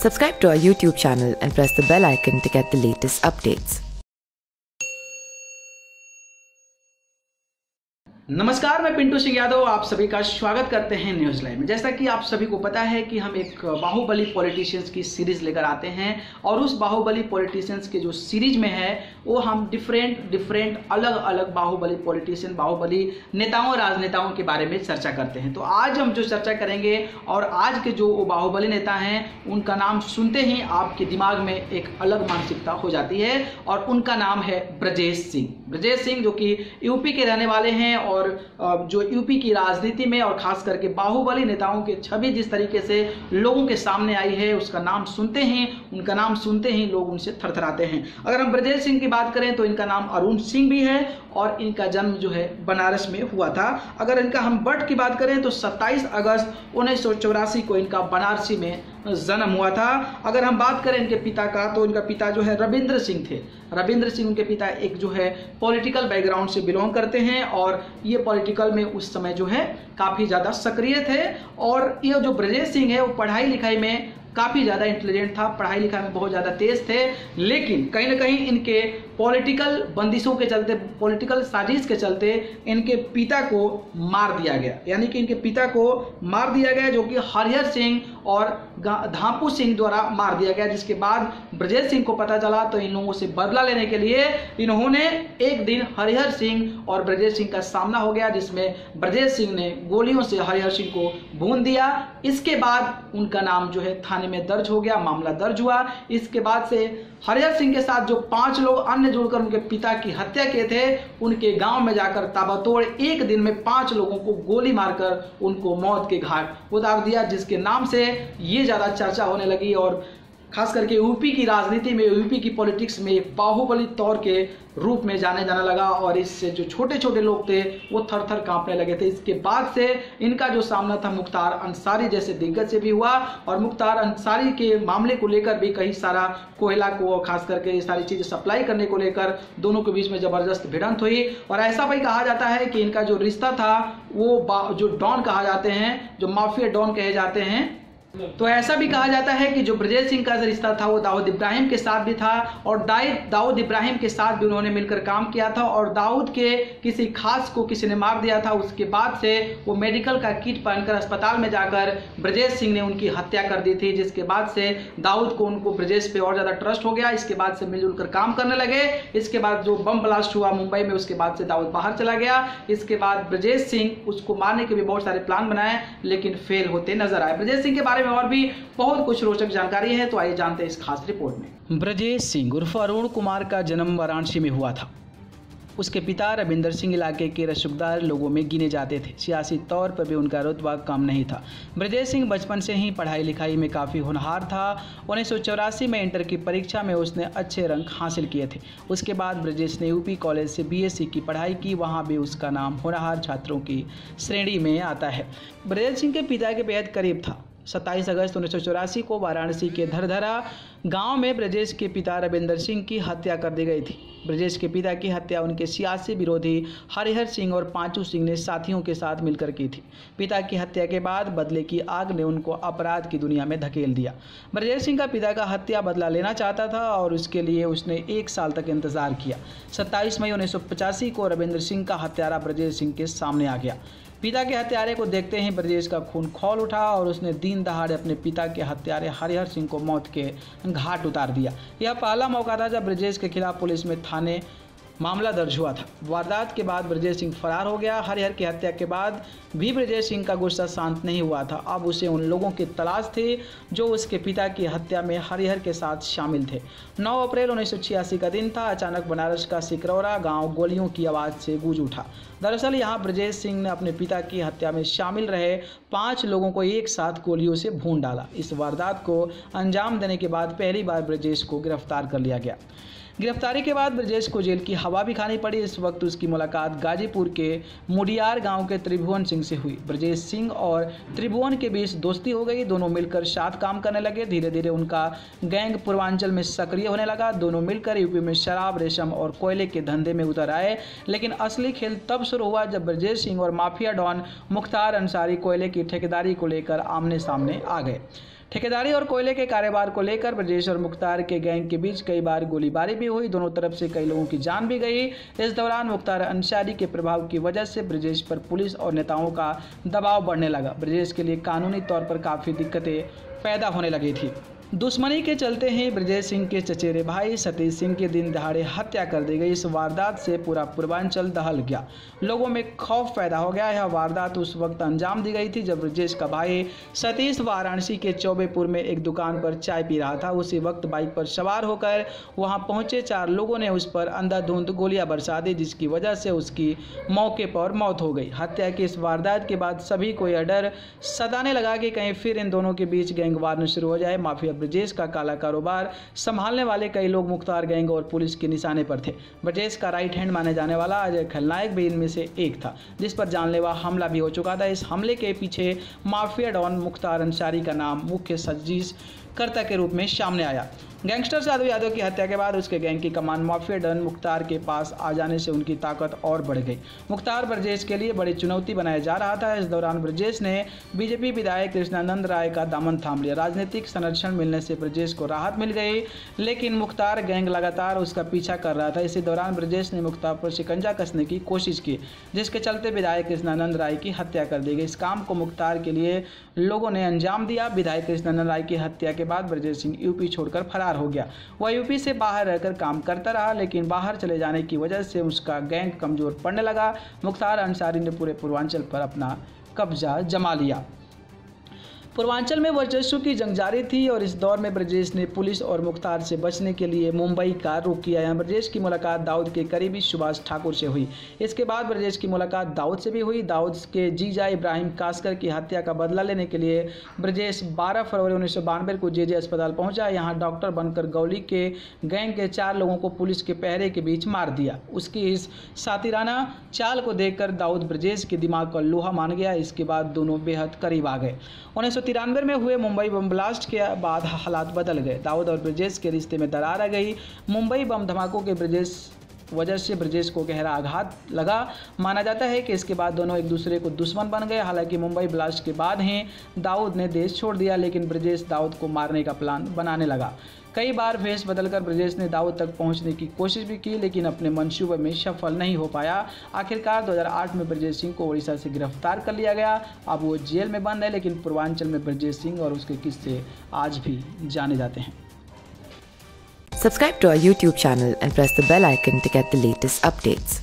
Subscribe to our YouTube channel and press the bell icon to get the latest updates. नमस्कार, मैं पिंटू सिंह यादव आप सभी का स्वागत करते हैं न्यूज़ लाइव में। जैसा कि आप सभी को पता है कि हम एक बाहुबली पॉलिटिशियंस की सीरीज लेकर आते हैं और उस बाहुबली पॉलिटिशियंस के जो सीरीज में है वो हम डिफरेंट अलग अलग बाहुबली पॉलिटिशियन, बाहुबली नेताओं, राजनेताओं के बारे में चर्चा करते हैं। तो आज हम जो चर्चा करेंगे और आज के जो बाहुबली नेता हैं उनका नाम सुनते ही आपके दिमाग में एक अलग मानसिकता हो जाती है और उनका नाम है ब्रजेश सिंह। ब्रजेश सिंह जो कि यूपी के रहने वाले हैं और जो यूपी की राजनीति में और खास करके बाहुबली नेताओं के छवि जिस तरीके से लोगों के सामने आई है, उसका नाम सुनते ही, उनका नाम सुनते ही लोग उनसे थरथराते हैं। अगर हम ब्रजेश सिंह की बात करें तो इनका नाम अरुण सिंह भी है और इनका जन्म जो है बनारस में हुआ था। अगर इनका हम बर्थ की बात करें तो 27 अगस्त 1984 को इनका बनारसी में जन्म हुआ था। अगर हम बात करें इनके पिता का तो इनका पिता जो है रविंद्र सिंह थे। रविंद्र सिंह उनके पिता एक जो है पॉलिटिकल बैकग्राउंड से बिलोंग करते हैं और ये पॉलिटिकल में उस समय जो है काफ़ी ज़्यादा सक्रिय थे। और ये जो ब्रजेश सिंह है वो पढ़ाई लिखाई में काफ़ी ज़्यादा इंटेलिजेंट था, पढ़ाई लिखाई में बहुत ज़्यादा तेज थे, लेकिन कहीं ना कहीं इनके पॉलिटिकल बंदिशों के चलते, पॉलिटिकल साजिश के चलते इनके पिता को मार दिया गया। यानी कि इनके पिता को मार दिया गया जो कि हरिहर सिंह और धापू सिंह द्वारा मार दिया गया। जिसके बाद ब्रजेश सिंह को पता चला तो इन लोगों से बदला लेने के लिए इन्होंने एक दिन हरिहर सिंह और ब्रजेश सिंह का सामना हो गया, जिसमें ब्रजेश सिंह ने गोलियों से हरिहर सिंह को भून दिया। इसके बाद उनका नाम जो है थाने में दर्ज हो गया, मामला दर्ज हुआ। इसके बाद से हरिहर सिंह के साथ जो 5 लोग अन्य जुड़कर उनके पिता की हत्या किए थे, उनके गांव में जाकर ताबड़तोड़ एक दिन में 5 लोगों को गोली मारकर उनको मौत के घाट उतार दिया, जिसके नाम से ये ज़्यादा चर्चा होने लगी और खास करके यूपी की राजनीति में, यूपी की पॉलिटिक्स में एक बाहुबली तौर के रूप में जाने जाने लगा और इससे जो छोटे छोटे लोग थे वो थर थर कांपने लगे थे। इसके बाद से इनका जो सामना था मुख्तार अंसारी जैसे दिग्गज से भी हुआ और मुख्तार अंसारी के मामले को लेकर भी कई सारा कोयला को, खास करके ये सारी चीज़ें सप्लाई करने को लेकर दोनों के बीच में ज़बरदस्त भिड़ंत हुई। और ऐसा भी कहा जाता है कि इनका जो रिश्ता था वो जो डॉन कहा जाते हैं, जो माफिया डॉन कहे जाते हैं, तो ऐसा भी कहा जाता है कि जो ब्रजेश सिंह का रिश्ता था वो दाऊद इब्राहिम के साथ भी था और दाऊद इब्राहिम के साथ भी उन्होंने मिलकर काम किया था और दाऊद के किसी खास को किसी ने मार दिया था। उसके बाद से वो मेडिकल का किट पहनकर अस्पताल में जाकर ब्रजेश सिंह ने उनकी हत्या कर दी थी, जिसके बाद से दाऊद को उनको ब्रजेश पे और ज़्यादा ट्रस्ट हो गया। इसके बाद से मिलजुल कर काम करने लगे। इसके बाद जो बम ब्लास्ट हुआ मुंबई में, उसके बाद से दाऊद बाहर चला गया। इसके बाद ब्रजेश सिंह उसको मारने के भी बहुत सारे प्लान बनाए लेकिन फेल होते नजर आए। ब्रजेश सिंह के बारे में और भी बहुत कुछ रोचक जानकारी है, तो आइए जानते हैं इस खास रिपोर्ट में। ब्रजेश सिंह उर्फ अरुण कुमार का जन्म वाराणसी में हुआ था। उसके पिता रविंद्र सिंह इलाके के रसूखदार लोगों में गिने जाते थे। सियासी तौर पर भी उनका रुतबा कम नहीं था। ब्रजेश सिंह बचपन से ही पढ़ाई लिखाई में काफ़ी होनहार था। 1984 में इंटर की परीक्षा में उसने अच्छे रंक हासिल किए थे। उसके बाद ब्रजेश ने यूपी कॉलेज से बीएससी की पढ़ाई की, वहाँ भी उसका नाम होनहार छात्रों की श्रेणी में आता है। ब्रजेश सिंह के पिता के बेहद करीब था। 27 अगस्त 1984 को वाराणसी के धरधरा गांव में ब्रजेश के पिता रविंद्र सिंह की हत्या कर दी गई थी। ब्रजेश के पिता की हत्या उनके सियासी विरोधी हरिहर सिंह और पांचू सिंह ने साथियों के साथ मिलकर की थी। पिता की हत्या के बाद बदले की आग ने उनको अपराध की दुनिया में धकेल दिया। ब्रजेश सिंह का पिता का हत्या बदला लेना चाहता था और उसके लिए उसने 1 साल तक इंतजार किया। 27 मई 1985 को रविंद्र सिंह का हत्यारा ब्रजेश सिंह के सामने आ गया। पिता के हत्यारे को देखते ही ब्रजेश का खून खौल उठा और उसने दिन दहाड़े अपने पिता के हत्यारे हरिहर सिंह को मौत के घाट उतार दिया। यह पहला मौका था जब ब्रजेश के खिलाफ पुलिस में थाने मामला दर्ज हुआ था। वारदात के बाद ब्रजेश सिंह फरार हो गया। हरिहर की हत्या के बाद भी ब्रजेश सिंह का गुस्सा शांत नहीं हुआ था। अब उसे उन लोगों की तलाश थी जो उसके पिता की हत्या में हरिहर के साथ शामिल थे। 9 अप्रैल 1986 का दिन था। अचानक बनारस का सिकरौरा गांव गोलियों की आवाज़ से गूंज उठा। दरअसल यहाँ ब्रजेश सिंह ने अपने पिता की हत्या में शामिल रहे 5 लोगों को एक साथ गोलियों से भून डाला। इस वारदात को अंजाम देने के बाद पहली बार ब्रजेश को गिरफ्तार कर लिया गया। गिरफ्तारी के बाद ब्रजेश को जेल की हवा भी खानी पड़ी। इस वक्त उसकी मुलाकात गाजीपुर के मुडियार गांव के त्रिभुवन सिंह से हुई। ब्रजेश सिंह और त्रिभुवन के बीच दोस्ती हो गई। दोनों मिलकर साथ काम करने लगे। धीरे धीरे उनका गैंग पूर्वांचल में सक्रिय होने लगा। दोनों मिलकर यूपी में शराब, रेशम और कोयले के धंधे में उतर आए। लेकिन असली खेल तब शुरू हुआ जब ब्रजेश सिंह और माफिया डॉन मुख्तार अंसारी कोयले की ठेकेदारी को लेकर आमने सामने आ गए। ठेकेदारी और कोयले के कारोबार को लेकर ब्रजेश और मुख्तार के गैंग के बीच कई बार गोलीबारी भी हुई। दोनों तरफ से कई लोगों की जान भी गई। इस दौरान मुख्तार अंसारी के प्रभाव की वजह से ब्रजेश पर पुलिस और नेताओं का दबाव बढ़ने लगा। ब्रजेश के लिए कानूनी तौर पर काफ़ी दिक्कतें पैदा होने लगी थी। दुश्मनी के चलते ही ब्रजेश सिंह के चचेरे भाई सतीश सिंह की दिन दहाड़े हत्या कर दी गई। इस वारदात से पूरा पूर्वांचल दहल गया। लोगों में खौफ पैदा हो गया। यह वारदात उस वक्त अंजाम दी गई थी जब ब्रजेश का भाई सतीश वाराणसी के चौबेपुर में एक दुकान पर चाय पी रहा था। उसी वक्त बाइक पर सवार होकर वहां पहुंचे 4 लोगों ने उस पर अंधाधुंध गोलियां बरसा दी, जिसकी वजह से उसकी मौके पर मौत हो गई। हत्या की इस वारदात के बाद सभी को यह डर सताने लगा कि कहीं फिर इन दोनों के बीच गैंगवार शुरू हो जाए। माफिया ब्रजेश का काला कारोबार संभालने वाले कई लोग मुख्तार गैंग और पुलिस के निशाने पर थे। ब्रजेश का राइट हैंड माने जाने वाला अजय खलनायक भी इनमें से एक था, जिस पर जानलेवा हमला भी हो चुका था। इस हमले के पीछे माफिया डॉन मुख्तार अंसारी का नाम मुख्य साजिशकर्ता के रूप में सामने आया। गैंगस्टर साधु यादव की हत्या के बाद उसके गैंग की कमान माफिया डॉन मुख्तार के पास आ जाने से उनकी ताकत और बढ़ गई। मुख्तार ब्रजेश के लिए बड़ी चुनौती बनाया जा रहा था। इस दौरान ब्रजेश ने बीजेपी विधायक कृष्णानंद राय का दामन थाम लिया। राजनीतिक संरक्षण मिलने से ब्रजेश को राहत मिल गई, लेकिन मुख्तार गैंग लगातार उसका पीछा कर रहा था। इसी दौरान ब्रजेश ने मुख्तार पर शिकंजा कसने की कोशिश की, जिसके चलते विधायक कृष्णानंद राय की हत्या कर दी गई। इस काम को मुख्तार के लिए लोगों ने अंजाम दिया। विधायक कृष्णानंद राय की हत्या के बाद ब्रजेश सिंह यूपी छोड़कर फरार हो गया। वह यूपी से बाहर रहकर काम करता रहा, लेकिन बाहर चले जाने की वजह से उसका गैंग कमजोर पड़ने लगा। मुख्तार अंसारी ने पूरे पूर्वांचल पर अपना कब्जा जमा लिया। पूर्वांचल में वर्चस्व की जंग जारी थी और इस दौर में ब्रजेश ने पुलिस और मुख्तार से बचने के लिए मुंबई का रुख किया। यहाँ ब्रजेश की मुलाकात दाऊद के करीबी सुभाष ठाकुर से हुई। इसके बाद ब्रजेश की मुलाकात दाऊद से भी हुई। दाऊद के जीजा इब्राहिम कासकर की हत्या का बदला लेने के लिए ब्रजेश 12 फरवरी 1992 को जेजे अस्पताल पहुंचा। यहाँ डॉक्टर बनकर गौली के गैंग के 4 लोगों को पुलिस के पहरे के बीच मार दिया। उसकी इस सातिराना चाल को देखकर दाऊद ब्रजेश के दिमाग का लोहा मान गया। इसके बाद दोनों बेहद करीब आ गए। 1993 में हुए मुंबई बम ब्लास्ट के बाद हालात बदल गए। दाऊद और ब्रजेश के रिश्ते में दरार आ गई। मुंबई बम धमाकों के वजह से ब्रजेश को गहरा आघात लगा। माना जाता है कि इसके बाद दोनों एक दूसरे को दुश्मन बन गए। हालांकि मुंबई ब्लास्ट के बाद ही दाऊद ने देश छोड़ दिया, लेकिन ब्रजेश दाऊद को मारने का प्लान बनाने लगा। कई बार भेष बदलकर ब्रजेश ने दाऊद तक पहुंचने की कोशिश भी की, लेकिन अपने मंसूबे में सफल नहीं हो पाया। आखिरकार 2008 में ब्रजेश सिंह को उड़ीसा से गिरफ्तार कर लिया गया। अब वो जेल में बंद है, लेकिन पूर्वांचल में ब्रजेश सिंह और उसके किस्से आज भी जाने जाते हैं। Subscribe to our YouTube channel and press the bell icon to get the latest updates.